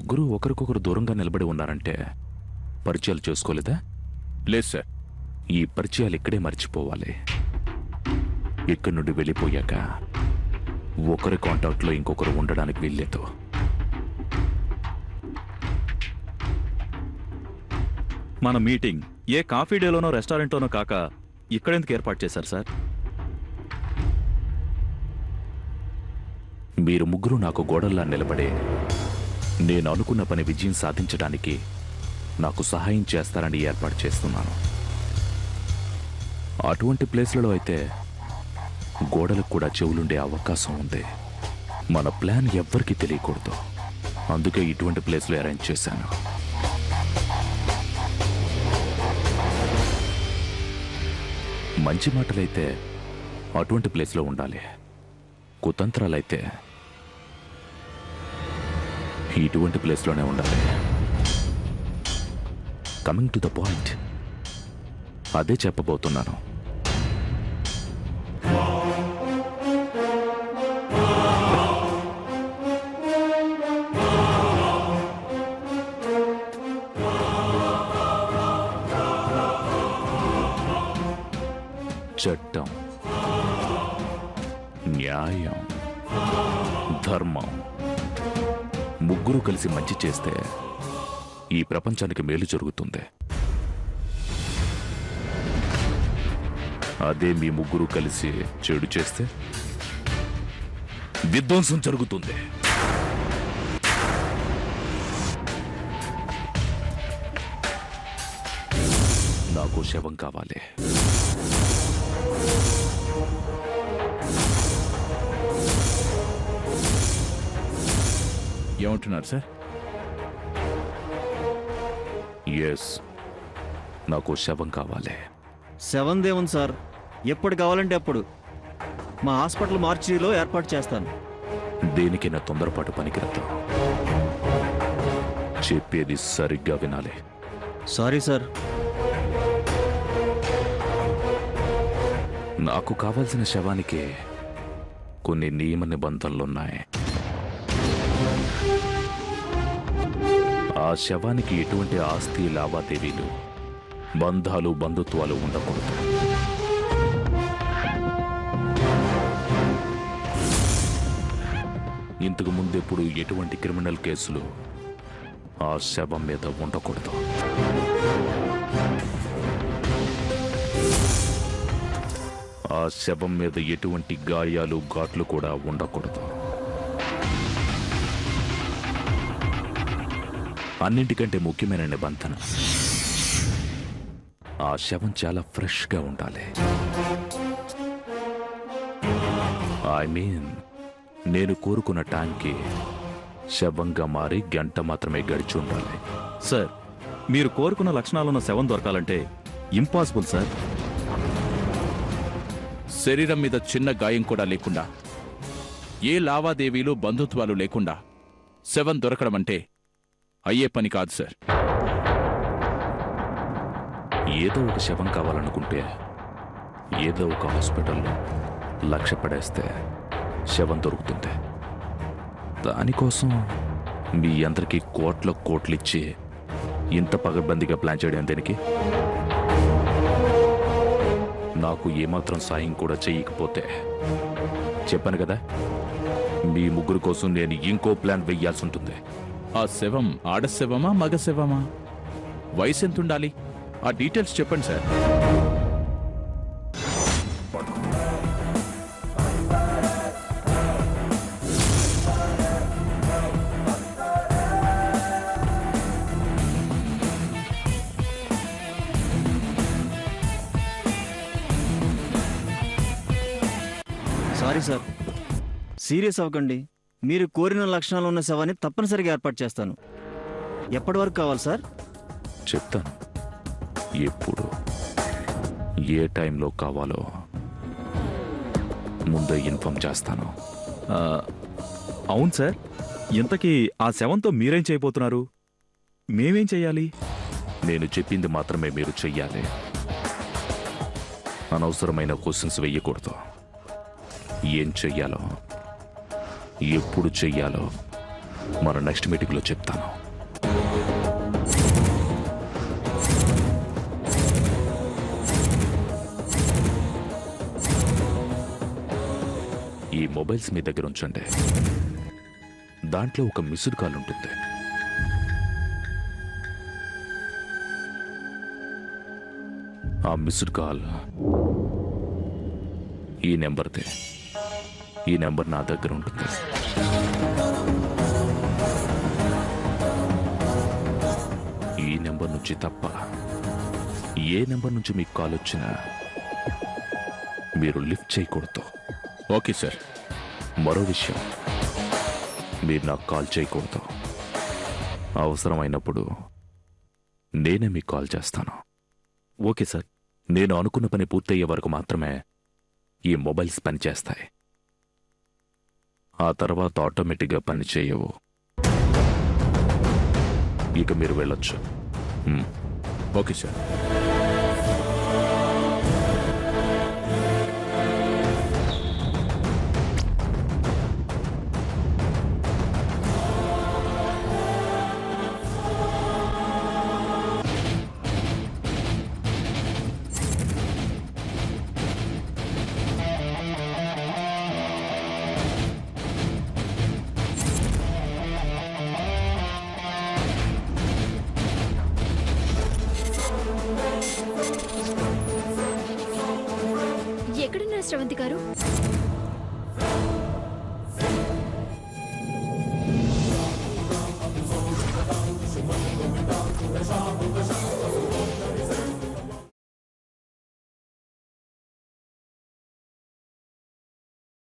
ముగ్గురు ఒకరికొకరు దూరంగా నిలబడి ఉన్నారంటే పరిచయాలు చేసుకోలేదా? లేదు సార్. ఈ పరిచయాలు ఇక్కడే మర్చిపోవాలి. ఇక్కడి నుండి వెళ్ళిపోయాక ఒకరి కాంటాక్ట్లో ఇంకొకరు ఉండడానికి వీల్లేదు. మన మీటింగ్ ఏ కాఫీ డేలోనో రెస్టారెంట్లోనో కాక ఇక్కడెందుకు ఏర్పాటు చేశారు సార్? మీరు ముగ్గురు నాకు గోడల్లా నిలబడే నేను అనుకున్న పని విజయం సాధించడానికి నాకు సహాయం చేస్తారని ఏర్పాటు చేస్తున్నాను. అటువంటి ప్లేస్లలో అయితే గోడలకు కూడా చెవులుండే అవకాశం ఉంది. మన ప్లాన్ ఎవ్వరికీ తెలియకూడదు. అందుకే ఇటువంటి ప్లేస్లో అరేంజ్ చేశాను. మంచి మాటలైతే అటువంటి ప్లేస్లో ఉండాలి. కుతంత్రాలైతే ఇటువంటి ప్లేస్లోనే ఉండాలి. కమింగ్ టు ద పాయింట్, అదే చెప్పబోతున్నాను. చట్టం, న్యాయం, ధర్మం ముగ్గురు కలిసి మంచి చేస్తే ఈ ప్రపంచానికి మేలు జరుగుతుంది. అదే మీ ముగ్గురు కలిసి చెడు చేస్తే విధ్వంసం జరుగుతుంది. నాకు శవం కావాలి. ఏమంటున్నారు సార్? ఎస్, నాకు శవం కావాలి. సెవెన్ దేవుని సార్, ఎప్పుడు కావాలంటే అప్పుడు మా హాస్పిటల్ మార్చిలో ఏర్పాటు చేస్తాను. దేనికి నా తొందరపాటు పనికిరదు. చెప్పేది సరిగ్గా వినాలి. Sorry sir. నాకు కావాల్సిన శవానికి కొన్ని నియమ నిబంధనలున్నాయి. ఆ శవానికి ఎటువంటి ఆస్తి లావాదేవీలు, బంధాలు, బంధుత్వాలు ఉండకూడదు. ఇంతకు ముందెప్పుడు ఎటువంటి క్రిమినల్ కేసులు ఆ శవం మీద ఉండకూడదు. ఆ శవం మీద ఎటువంటి గాయాలు, ఘాట్లు కూడా ఉండకూడదు. అన్నింటికంటే ముఖ్యమైన నిబంధన, ఆ శవం చాలా ఫ్రెష్గా ఉండాలి. ఐ మీన్, నేను కోరుకున్న టైంకి శవంగా మారి గంట మాత్రమే గడిచి ఉండాలి. సార్, మీరు కోరుకున్న లక్షణాలున్న శవం దొరకాలంటే ఇంపాసిబుల్ సార్. శరీరం మీద చిన్న గాయం కూడా లేకుండా, ఏ లావాదేవీలు, బంధుత్వాలు లేకుండా శవం దొరకడం అంటే అయ్యే పని కాదు సార్. ఏదో ఒక శవం కావాలనుకుంటే ఏదో ఒక హాస్పిటల్లో లక్ష పడేస్తే శవం దొరుకుతుంది. దానికోసం మీ అందరికీ కోట్లిచ్చి ఇంత పగడ్బందీగా ప్లాన్ చేయడం దేనికి? నాకు ఏమాత్రం సాయం కూడా చేయకపోతే చెప్పాను కదా, మీ ముగ్గురు కోసం నేను ఇంకో ప్లాన్ వెయ్యాల్సి ఉంటుంది. ఆ శవం ఆడ శవమా, మగ శవమా? వయసు ఎంత ఉండాలి? ఆ డీటెయిల్స్ చెప్పండి సార్. సారీ సార్, సీరియస్ అవ్వకండి. మీరు కోరిన లక్షణాలు ఉన్న శవాన్ని తప్పనిసరిగా ఏర్పాటు చేస్తాను. ఎప్పటి వరకు కావాలి సార్? చెప్తాను. ఎప్పుడు, ఏ టైంలో కావాలో ముందే ఇన్ఫార్మ్ చేస్తాను. అవును సార్, ఇంతకీ ఆ శవంతో మీరేం చేయబోతున్నారు? మేమేం చెయ్యాలి? నేను చెప్పింది మాత్రమే మీరు చెయ్యాలి. అనవసరమైన క్వశ్చన్స్ వెయ్యకూడదు. ఏం చెయ్యాలో, ఎప్పుడు చెయ్యాలో మన నెక్స్ట్ మీటింగ్లో చెప్తాను. ఈ మొబైల్స్ మీ దగ్గర ఉంచండి. దాంట్లో ఒక మిస్డ్ కాల్ ఉంటుంది. ఆ మిస్డ్ కాల్ ఈ నెంబర్దే. ఈ నెంబర్ నా దగ్గర ఉంటుంది. ఈ నెంబర్ నుంచి తప్ప ఏ నెంబర్ నుంచి మీకు కాల్ వచ్చినా మీరు లిఫ్ట్ చేయకూడదు. Okay sir. మరో విషయం, మీరు నాకు కాల్ చేయకూడదు. అవసరమైనప్పుడు నేనే మీకు కాల్ చేస్తాను. Okay sir. నేను అనుకున్న పని పూర్తయ్యే వరకు మాత్రమే ఈ మొబైల్స్ పనిచేస్తాయి. ఆ తర్వాత ఆటోమేటిక్గా పని చేయవు. ఇక మీరు వెళ్ళొచ్చు. Okay sir. ఎక్కడున్నారు శ్రవంతి గారు?